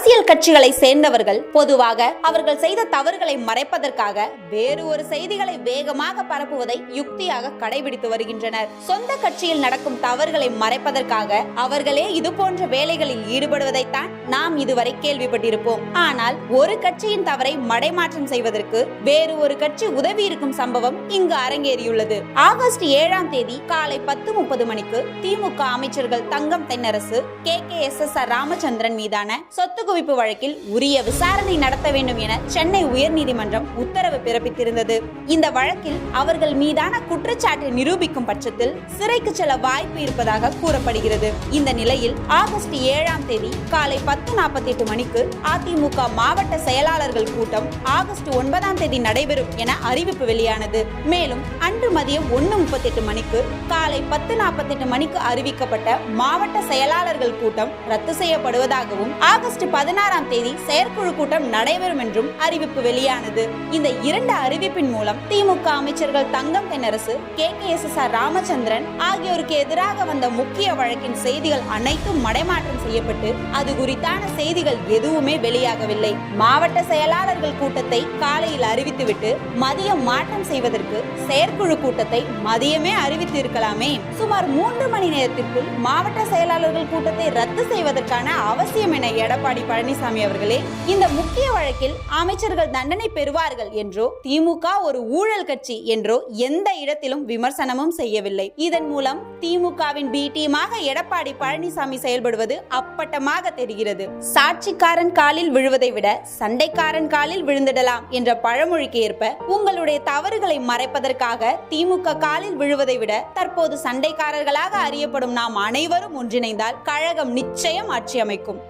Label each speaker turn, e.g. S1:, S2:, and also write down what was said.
S1: அரசியல் கட்சிகளை சேர்ந்தவர்கள் பொதுவாக அவர்கள் செய்த தவறுகளை மறைப்பதற்காக வேறு ஒரு செய்திகளை வேகமாக பரப்புவதை யுக்தியாக கடைபிடித்து வருகின்றனர். சொந்த கட்சியில் நடக்கும் தவறுகளை மறைப்பதற்காக அவர்களே இது போன்ற வேலைகளில் ஈடுபடுவதைத்தான் நாம் இதுவரை கேள்விப்பட்டிருப்போம். ஆனால் ஒரு கட்சியின் தவறை மடைமாற்றம் செய்வதற்கு வேறு ஒரு கட்சி உதவி இருக்கும் சம்பவம் இங்கு அரங்கேறியுள்ளது. ஆகஸ்ட் 7ஆம் தேதி காலை 10:30 மணிக்கு திமுக அமைச்சர்கள் தங்கம் தென்னரசு, KKSSR ராமச்சந்திரன் மீதான சொத்து குவிப்பு வழக்கில் உரிய விசாரணை நடத்த வேண்டும் என சென்னை உயர்நீதிமன்றம் உத்தரவு பிறப்பித்திருந்தது. இந்த வழக்கில் அவர்கள் மீதான குற்றச்சாட்டை நிரூபிக்கும் பட்சத்தில் சிறைக்கு செல்ல வாய்ப்பு இருப்பதாக கூறப்படுகிறது. இந்த நிலையில் ஆகஸ்ட் 7ஆம் தேதி காலை 10:48 மணிக்கு அதிமுக மாவட்ட செயலாளர்கள் கூட்டம் ஆகஸ்ட் 9ஆம் தேதி நடைபெறும் என அறிவிப்பு வெளியானது. மேலும் அன்று மதியம் 1:38 மணிக்கு காலை 10:48 மணிக்கு அறிவிக்கப்பட்ட மாவட்ட செயலாளர்கள் கூட்டம் ரத்து செய்யப்படுவதாகவும் ஆகஸ்ட் 16ஆம் தேதி செயற்குழு கூட்டம் நடைபெறும் என்றும் அறிவிப்பு வெளியானது. இந்த இரண்டு அறிவிப்பின் மூலம் திமுக அமைச்சர்கள் தங்கம் தென்னரசு, KKSSR ராமச்சந்திரன் ஆகியோருக்கு எதிராக வந்த முக்கிய வழக்கின் செய்திகள் அனைத்தும் மடைமாற்றம் செய்யப்பட்டு அது குறித்தான செய்திகள் எதுவுமே வெளியாகவில்லை. மாவட்ட செயலாளர்கள் கூட்டத்தை காலையில் அறிவித்துவிட்டு மதியம் மாற்றம் செய்வதற்கு செயற்குழு கூட்டத்தை மதியமே அறிவித்து இருக்கலாமே. சுமார் 3 மணி நேரத்திற்குள் மாவட்ட செயலாளர்கள் கூட்டத்தை ரத்து செய்வதற்கான அவசியம் என எடப்பாடி பழனிசாமி அவர்களே இந்த முக்கிய வழக்கில் அமைச்சர்கள் தண்டனை பெறுவார்கள் என்றோ திமுக ஒரு ஊழல் கட்சி என்றோ எந்த இடத்திலும் விமர்சனமும் செய்யவில்லை. இதன் மூலம் திமுகவின் பி டீமாக எடப்பாடி பழனிசாமி செயல்படுவது அப்பட்டமாக தெரிகிறது. சாட்சிக்காரன் காலில் விழுவதை விட சண்டைக்காரன் காலில் விழுந்திடலாம் என்ற பழமொழிக்கு ஏற்ப உங்களுடைய தவறுகளை மறைப்பதற்காக திமுக காலில் விழுவதை விட தற்போது சண்டைக்காரர்களாக அறியப்படும் நாம் அனைவரும் ஒன்றிணைந்தால் கழகம் நிச்சயம் ஆட்சி அமைக்கும்.